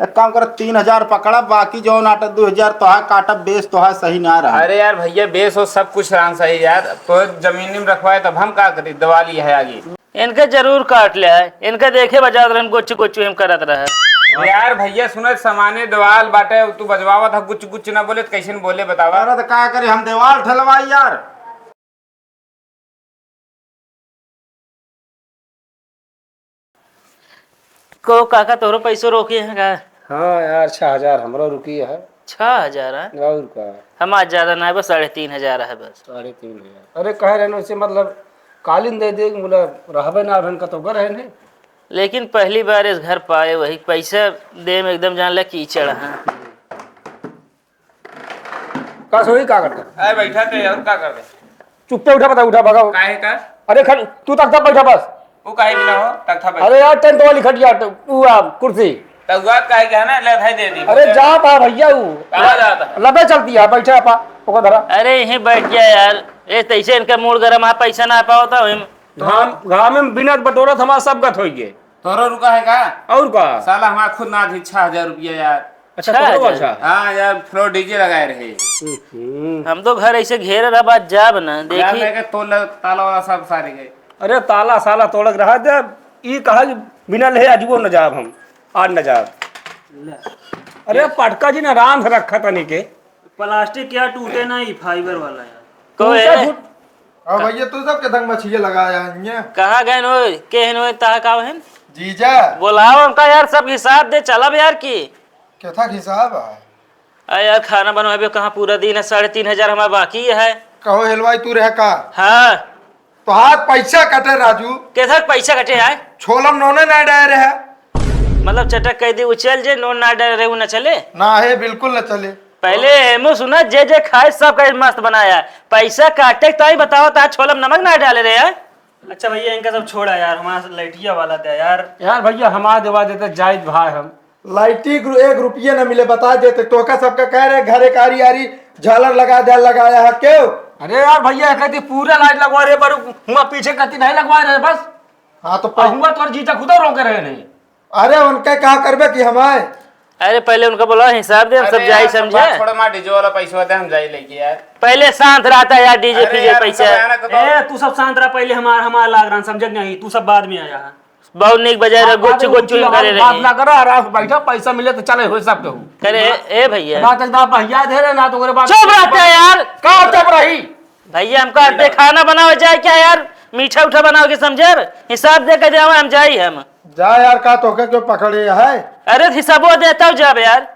एक काम कर 3,000 पकड़ा, बाकी जो नाटक 2,000 तो है काटा बेस तो है सही ना रहा। अरे यार भैया बेस हो सब कुछ रान सही यार, तो जमीन में रखवाए तब हम का करी, दवाली है आगे। इनका जरूर काट लिया है, इनका देखे बजा रहे गोचु गोचु हम करत रहे। यार भैया सुनत सामान्य दवाल बाटे, तू बजवावा था गुच गुच ना बोले तो कैसे बोले बतावा। अरे तो क्या करे, हम दीवार ठलवाई यार। को काका तोरो पैसो रोके हैं का? हाँ यार 6,000 हमरो रुकी है। 6,000 है? और का हम आज ज्यादा ना है, बस 3,500 है बस। 3,500। अरे कह रहे से मतलब कालीन दे दे बोला रहबे ना रहन का तो घर है नहीं। लेकिन पहली बार इस घर पाए वही पैसा दे में एकदम जान ला कीचड़ है। का सोई का करता? अरे बैठा थे और का कर दे। चुप्पे उठा बता, उठा भगा। काहे का? अरे खड़ तू तक तक बैठा बस। वो काहे बिना हो तक था बैठ। अरे यार टेंट वाली खटिया तू कुर्सी। तगुआत काहे का है ना, ले थाई दे दी। अरे जा पा भैया कहां जाता? लबे चलती है, बैठा पा ओको धरा। अरे यहीं बैठ गया यार, ये तैसे इनका मूड गरम है, पैसा ना पाओ तो हम घाम में बिना बटोरत हमारा सब गत होई गए। तोरो रुका है का? और का साला हमारा खुद ना थी 6,000 रुपया यार। अच्छा अच्छा, तो अच्छा। हाँ यार फ्लोर डीजे लगाए रहे हम तो घर ऐसे घेर रहा बात जाब ना यार, देखी। मैं तोला ताला वाला सब सारे गए। अरे ताला साला तोड़क रहा दे ई कहा कि बिना ले अजबो न जाब हम आज न जाब। अरे पटका जी ने आराम से रखा तनी के प्लास्टिक क्या टूटे ना, ही फाइबर वाला यार। तो भैया तू सब के धंग मछिया लगाया है। कहाँ गए नो के नो ता का हन जीजा बोलाओ उनका यार, सब हिसाब दे चलब यार की। क्या था हिसाब है? अरे यार खाना बनवाबे कहाँ पूरा दिन है, 3,500 हमारा बाकी है। कहो हेलवाई तू रह का हाँ तो हाथ पैसा कटे राजू, कैसा पैसा कटे है? छोलम नोने ना डाय रहे, मतलब चटक कह दी उछल जे नो ना डर रहे न चले। ना है बिल्कुल न चले। पहले हेमू सुना जे खाए सब का मस्त बनाया, पैसा काटे तो ही बताओ ता छोलम नमक ना डाले रहे यार। अच्छा भैया इनका सब छोड़ा यार, हमारा लैटिया वाला था यार। यार भैया हमारा देवा देते जायज भाई हम लाइटी 1 रुपया न मिले बता देते तो का सबका कह रहे घरे कारी आरी झालर लगाया है क्यों? अरे यार भैया कहती पूरा लाइट लगवा रहे पर हुआ पीछे कहती नहीं लगवा रहे बस। हाँ तो हुआ तो जीजा खुदा रोके रहे नहीं। अरे उनके कहा करबे कि हमारे। अरे पहले उनका बोला हिसाब दे, हम सब जाई समझे। छोड़ मार डीजे वाला पैसा दे, हम जाई लेके यार। पहले शांत रहता यार, डीजे अरे पीजे यार, पैसा। ए तू सब शांत रहा, पहले हमारा लाग रहा समझ नहीं, तू सब बाद में आया। बहुत निक बजाय रहे, गोचु गोचु करे बात रहे ना करो आराम से बैठा, पैसा मिले तो चले हो सब कहूं करे। ए भैया बात एकदम भैया दे रहे ना तो ओकरे बाद चुप रहते यार। का चुप रही भैया हमको अड्डे खाना बनाओ जाए क्या यार, मीठा उठा बनाओ के समझे, हिसाब दे के जाओ हम जाई हम। जा यार का तो क्यों पकड़े है? अरे हिसाबो देता हूँ जब यार।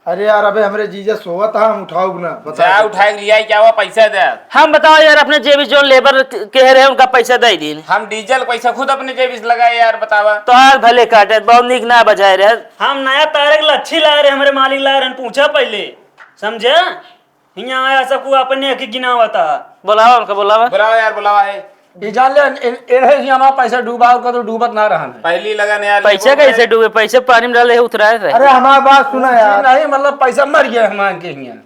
अरे यार अबे हमरे जीजा सोवत है, हम उठाओ ना बता। जा उठा के लिया क्या हुआ पैसा दे। हम बताओ यार, अपने जेबी जो लेबर कह रहे हैं उनका पैसा दे दी। हम डीजल पैसा खुद अपने जेब से लगाए यार, बतावा। तो यार भले काटे, बहुत निक ना बजाए रहे। हम नया तारे के लच्छी ला रहे, हमारे मालिक ला रहे, पूछा पहले समझे। यहाँ आया सबको अपने एक गिना बता। बुलाओ उनका, बुलावा बुलाओ यार बुलावा है। ये जान ले इन्हें ही हमारा पैसा डूबा का तो डूबत ना रहा है। पहली लगन यार। पैसे कैसे डूबे, पैसे पानी में डाले उतराए थे। अरे हमारी बात सुना यार। नहीं मतलब पैसा मर गया हमारे के यहाँ।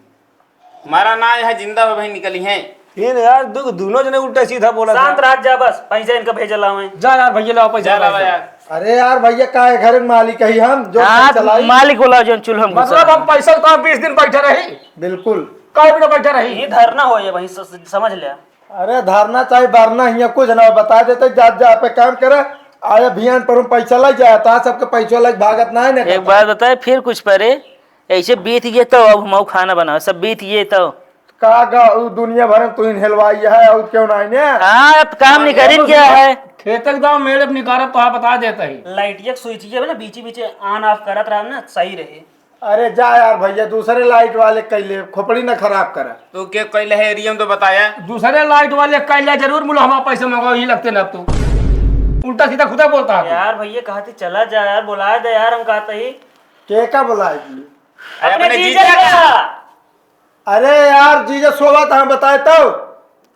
हमारा ना यहाँ जिंदा हो भाई निकली है। इन यार दोनों जने उल्टे सीधा बोला शांत रह जा बस, पैसा इनका भेजा लावे। जा यार भैया लाओ पैसा जा लावा यार। अरे यार भैया का है घर में मालिक ही हम जो हाँ चलाई। मालिक बुलाओ जो चूल्हा में मतलब हम पैसा तो 20 दिन बैठे रही, बिल्कुल कई बिना बैठे रही। ये धरना हो भाई, समझ लिया। अरे धारना चाहे बारना ही कुछ ना बता देते जात जा पे काम करे आया भियान पर हम पैसा लग जाए तो सबके पैसा लग भागत ना है। एक बात बताए फिर कुछ परे ऐसे बीत गए तो अब हम खाना बनाओ सब बीत गए तो का दुनिया भर में तू हेलवाई है और क्यों ना ने। हाँ अब काम नहीं करीन क्या है। खेतक दाव मेरे निकारत तो बता देता ही। लाइटिया स्विच है ना, बीच बीच ऑन ऑफ करत रहा ना, सही रहे। अरे जा यार भैया दूसरे लाइट वाले कैले खोपड़ी ना खराब करा। तो क्या कैले है एरिया में तो बताया। दूसरे लाइट वाले कैले जरूर मुला हमारा पैसा मंगाओ ही लगते ना। अब तो उल्टा सीधा खुदा बोलता है यार भैया कहते चला जा यार, बुला दे यार, हम कहते ही के का बुलाएगी? अपने जीजा का। अरे यार जीजा सोवा था बताए तो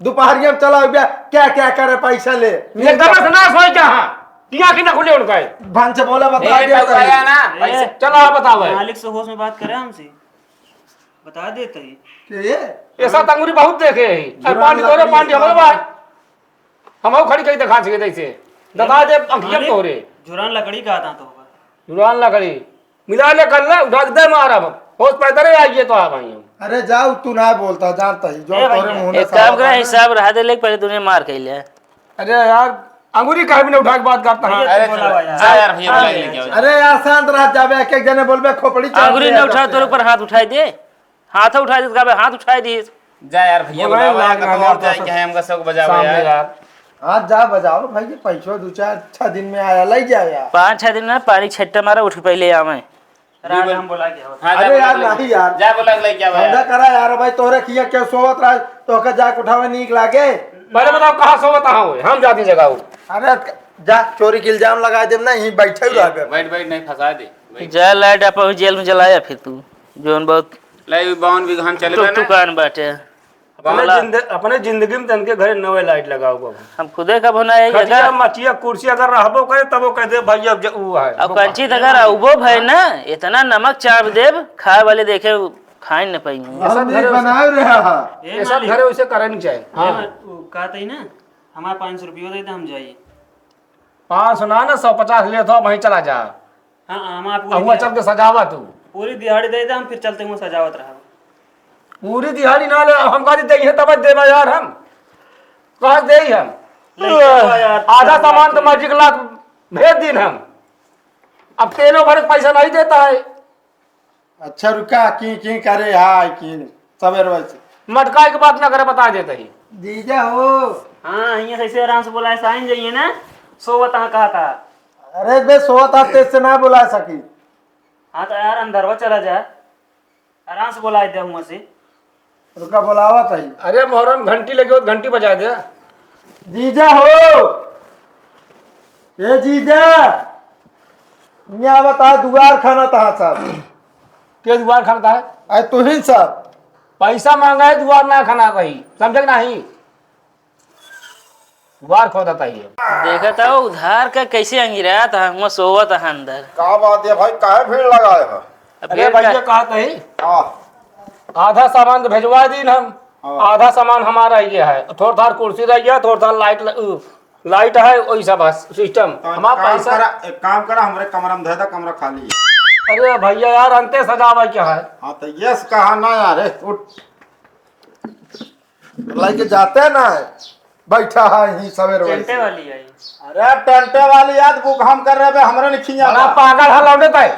दोपहरिया में चला गया क्या क्या करे पैसा ले एकदम से ना सोच जा। हां दिया कि ना खुले उनका भान से बोला बता दिया बताया ना पैसा। चलो आप बताओ मालिक से होश में बात करे हमसे, बता देते ही। कि ये ऐसा तंगुरी बहुत देखे है। पानी तोरे पानी हमारे भाई हम खड़ी कहीं दिखा सके जैसे दबा दे अंकियम तोरे जुरान लकड़ी का आता तो होगा। जुरान लकड़ी मिला ले कर ले उठा के दे मारा हम होश पैदल आइए तो आ भाई हम। अरे जाओ तू ना बोलता जानता ही जो ए भैया, तोरे मुंह में एक काम करा हिसाब रहा दे लेके पहले तूने मार कैले अरे यार अंगूरी कहे भी नहीं उठा के बात करता है। अरे बोला हुआ यार। जा यार भैया बुला के लेके आओ। अरे यार शांत रह जावे एक एक जने बोलबे खोपड़ी चाट अंगुरी लिया ने उठा जाते तोरे हैं। ऊपर हाथ उठाई दे हाथ उठा दे तो हाथ उठाई दी जा यार भैया बोला बुलावा यार, यार, यार, और जाए क्या है हमका सब बजावा सामने यार। यार हाँ जा बजाओ भाई ये पैसो 2-4 दिन में आया ले जा यार 5-6 दिन ना पानी छट्टा मारा उठ के पहले आवे राज हम बोला के हो हाँ, जा अरे बुला यार के लेके- नहीं यार। जा बुला के लेके आओ धंधा यार। करा यार भाई तोरे किया क्या सोवत रहा तो का जाके उठावे नीक लागे पहले बताओ कहाँ सो बता हम जाती जगह हो। अरे जा चोरी के इल्जाम लगा देम ना यहीं बैठे ही रहबे बैठ बैठ नहीं फंसा दे बैठ। जा लाइट आप जेल में जलाया फिर तू जोन बहुत लाई 52 बीघा हम चले गए ना दुकान बाटे अपने जिंदगी में तनके घरे नवे लाइट लगाओ बाबू हम खुदे कब होना है खटिया मचिया कुर्सी अगर रहबो करे तब वो कहते भाई अब वो है अब कंचित अगर अबो भाई ना इतना नमक चाप देव खाए वाले देखे खाए न पाई हम नहीं बनाए रहे ये सब घरे वैसे करे नहीं चाहिए। कहा था ना हमारे 500 रुपये दे दे हम जाइए 500 ना 150 ले तो वहीं चला जा हाँ हम आप हुआ चल के सजावा तू पूरी दिहाड़ी दे दे हम फिर चलते हुए सजावत रहा पूरी दिहाड़ी ना ले हम कहा देंगे तब देवा यार हम कहा दे हम आधा सामान तो मैजिक लाख भेज दिन हम अब तेलों भर पैसा नहीं देता है अच्छा रुका की करे हाय की सवेर वैसे मटकाई की बात ना करे बता देते ही जीजा हो हाँ यहाँ ऐसे आराम से बोला साइन जाइए ना सोवत कहा था अरे बे सोवत आते से ना बुला सकी हाँ तो यार अंदर वो चला जा आराम से बोला दे वहाँ से रुका बुलावा सही अरे मोहरम घंटी लगी हो घंटी बजा दे जीजा हो ये जीजा यहाँ बता दुआर खाना तहा साहब के दुआर खाता है अरे तू ही साहब पैसा मांगा है दुआर ना खाना कहीं समझे नहीं दुआर खो देता ही देखा था वो उधार का कैसे अंगिरा था हम सोवा था अंदर का बात है भाई काहे भीड़ लगाए हो अब अरे फिर भैया क्या- कहा ही हाँ आधा सामान तो भेजवा दी हम आधा सामान हमारा ये है थोड़ा थार कुर्सी रह गया थोड़ा थार लाइट है वही सब सिस्टम हमारा पैसा एक काम करा हमरे कमरा में दे दा कमरा खाली है। अरे भैया यार अंते सजावा क्या है हाँ तो यस कहा ना यार उठ लेके जाते हैं ना बैठा है ही सवेर टेंटे वैसे वाली आई अरे टेंटे वाली याद बुक हम कर रहे हमरे नहीं खिंजा बड़ा पागल है लौटे तय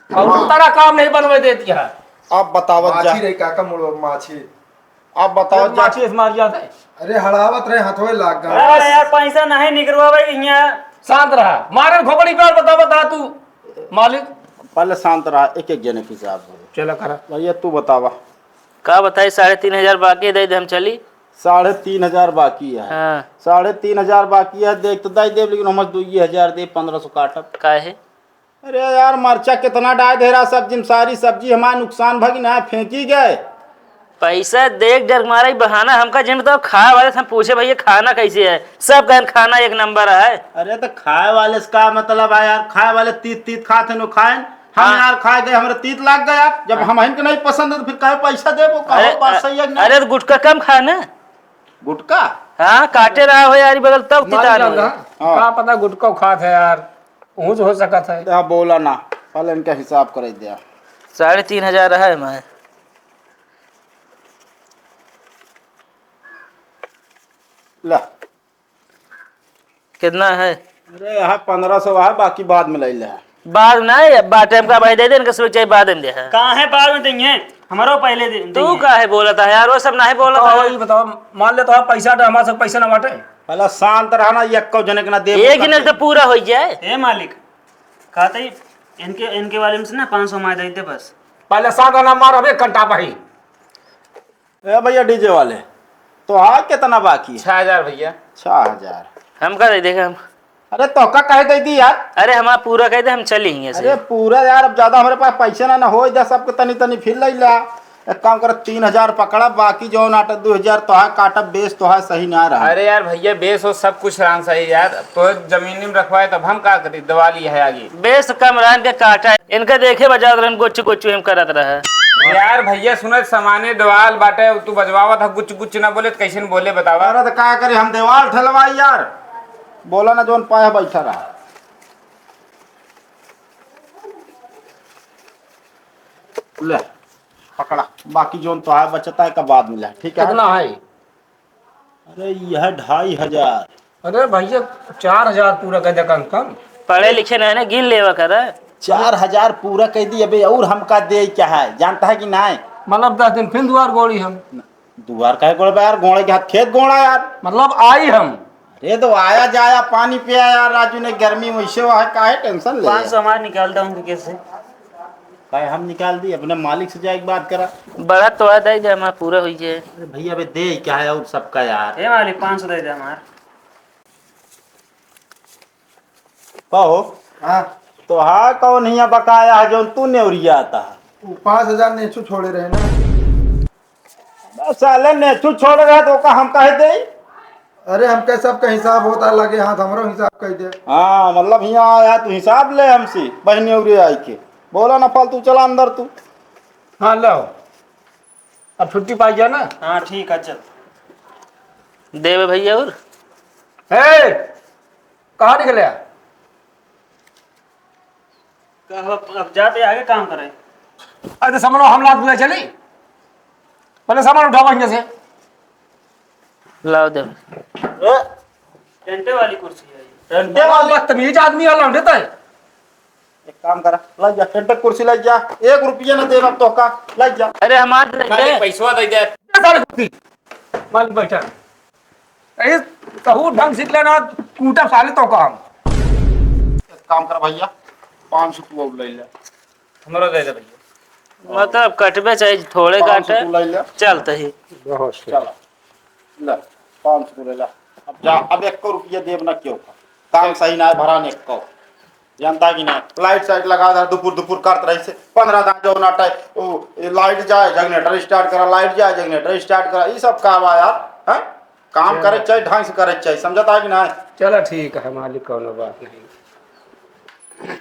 और तारा काम नहीं बनवे देती है अब बताओ जा माछी रे काका मुड़ो माछी अब बताओ जा माची से मार जाता है अरे हड़ावत रहे हथवे लाग गए अरे यार पैसा नहीं निकलवा भाई यहाँ शांत रहा मारे खोपड़ी पे और बता तू मालिक पहले शांत रहा एक एक जने की हिसाब चला करा भैया तू बतावा का बताई 3,500 बाकी दे दे हम चली 3,500 बाकी है हाँ 3,500 बाकी है देख तो दाई दे लेकिन हम 2,000 दे 1,500 काटब का है अरे यार मरचा कितना डाल दे रहा सब्जी में सारी सब्जी हमारा नुकसान भगी ना फेंकी गए पैसा देख डर मारा ही बहाना हमका जिन बताओ खाए वाले से हम पूछे भैया खाना कैसे है सब कहन खाना एक नंबर है अरे तो खाए वाले से का मतलब है यार खाए वाले तीत तीत खाते नो खाए हम हाँ। यार खाए गए हमारे तीत लाग गया जब हम इनके नहीं पसंद है तो फिर कहे पैसा दे वो कहो बात सही है कि नहीं? अरे तो गुटखा कम खाना गुटका हाँ काटे रहा हो यार बगल तब तितार हो। का पता गुटका खात है यार ऊँच हो सकत है हाँ बोला ना पहले इनका हिसाब कर दिया 3,500 है मैं ला कितना है अरे यहाँ 1,500 है बाकी बाद में ले ले बाद में ना बाद टाइम का भाई दे दे इनका सोच बाद में दे है कहाँ है बाद में देंगे हमारो पहले तू का है बोला था यार वो सब नहीं बोला था ये बताओ मान ले तो पैसा तो हमारे से पैसा ना बांटे पहले शांत रहना एक जने के ना दे एक दिन तो पूरा हो जाए ए मालिक कहा था इनके इनके वाले में से ना 500 मार देते बस पहले सात आना मार अबे घंटा भाई ए भैया डीजे वाले तो हाँ कितना बाकी है 6,000 भैया 6,000 हम का दे देगा हम अरे तो का कहे दे दी यार अरे हमारा पूरा कह दे हम चली ही अरे पूरा यार अब ज्यादा हमारे पास पैसा ना हो जा सबके तनी तनी फिर ले ला एक काम कर 3,000 पकड़ा बाकी जो नाटक 2,000 तो है काटब बेच तो है सही ना रहा अरे यार भैया बेस हो सब कुछ रान सही यार तो जमीन में रखवाए तब हम का करी दिवाली है आगे बेस कमरान के काटा इनका देखे बजा रहे गोचु गोचु हम करत रहे यार भैया सुनत सामान्य दवाल बाटे तू बजवावा था कुछ कुछ ना बोले तो कैसे न बोले बतावा अरे तो क्या करे हम दीवार ठलवाई यार बोला ना जोन पाया बैठा रहा ले पकड़ा, बाकी जो तो है बचता है का बाद मिला, ठीक है। कितना है? अरे यह 2500। अरे भैया 4000 पूरा कर दे कम कम। पढ़े लिखे नहीं ना, गिन लेवा कर 4000 पूरा कह दी अबे, और हमका दे क्या है जानता है कि नहीं? मतलब 10 दिन फिर दुआर गोड़ी हम। दुआर का गोड़ यार, गोड़े के हाथ खेत गोड़ा यार। मतलब आई हम। अरे तो आया जाया पानी पिया यार, राजू ने गर्मी वैसे है, काहे टेंशन ले 500 हमारे निकालता हूँ कैसे? काहे हम निकाल दी, अपने मालिक से जाके बात करा। बड़ा तोड़ा दे जमा पूरा हुई है। अरे भैया अबे दे क्या है और सबका यार। हे मालिक 500 दे दे हमार। कहो हाँ तो हाँ कौन हिया बकाया है जो तू नेवरिया आता है। 5000 नेचू छोड़े रहे ना। बस साले ने तू छोड़ गया तो का हम कहे दे। अरे हमके सबका हिसाब होता लगे हाथ, हमरो हिसाब कह दे। हाँ मतलब यहाँ आया तू हिसाब ले हमसे, बहनी उरी आई के बोला ना फालतू, चला अंदर तू। हाँ लो, अब छुट्टी पाई जा ना। हाँ ठीक है चल। देवे भैया और हे कहाँ निकले? अब जाते आगे काम करें। अरे सामान हम लाद ले चली, पहले सामान उठाओ यहाँ से। लाओ दे। टेंटे वाली कुर्सी है ये। टेंटे वाली बदतमीज आदमी वाला देता है। एक काम करा, लाई जा टेंटे कुर्सी लाई जा, 1 रुपया न देना तो का, लाई जा। अरे हमारे मालिक पैसवा दे दे। सारे कुर्सी मालिक बैठा अरे कहू ढंग सीख लेना, कूटा साले तो काम। एक काम कर भैया, 500 तू और ले ले। हमरो दे दे भैया। मतलब कटबे चाहिए, थोड़े 500 काटे तू ले ले। चलते ही। चला ले 500 तू ले ले। अब जा, अब 1 रुपया देव ना क्यों का, काम सही ना है भराने को, जानता कि नहीं? लाइट साइट लगा दे, दुपुर दुपुर करत रही से 15 दिन जो नाटा ओ लाइट जाए जनरेटर स्टार्ट करा, लाइट जाए जनरेटर स्टार्ट करा, ये सब काम है यार। हैं काम करे चाहिए, ढंग से करे चाहिए, समझता है कि नहीं? चलो ठीक है मालिक, कोनो बात नहीं।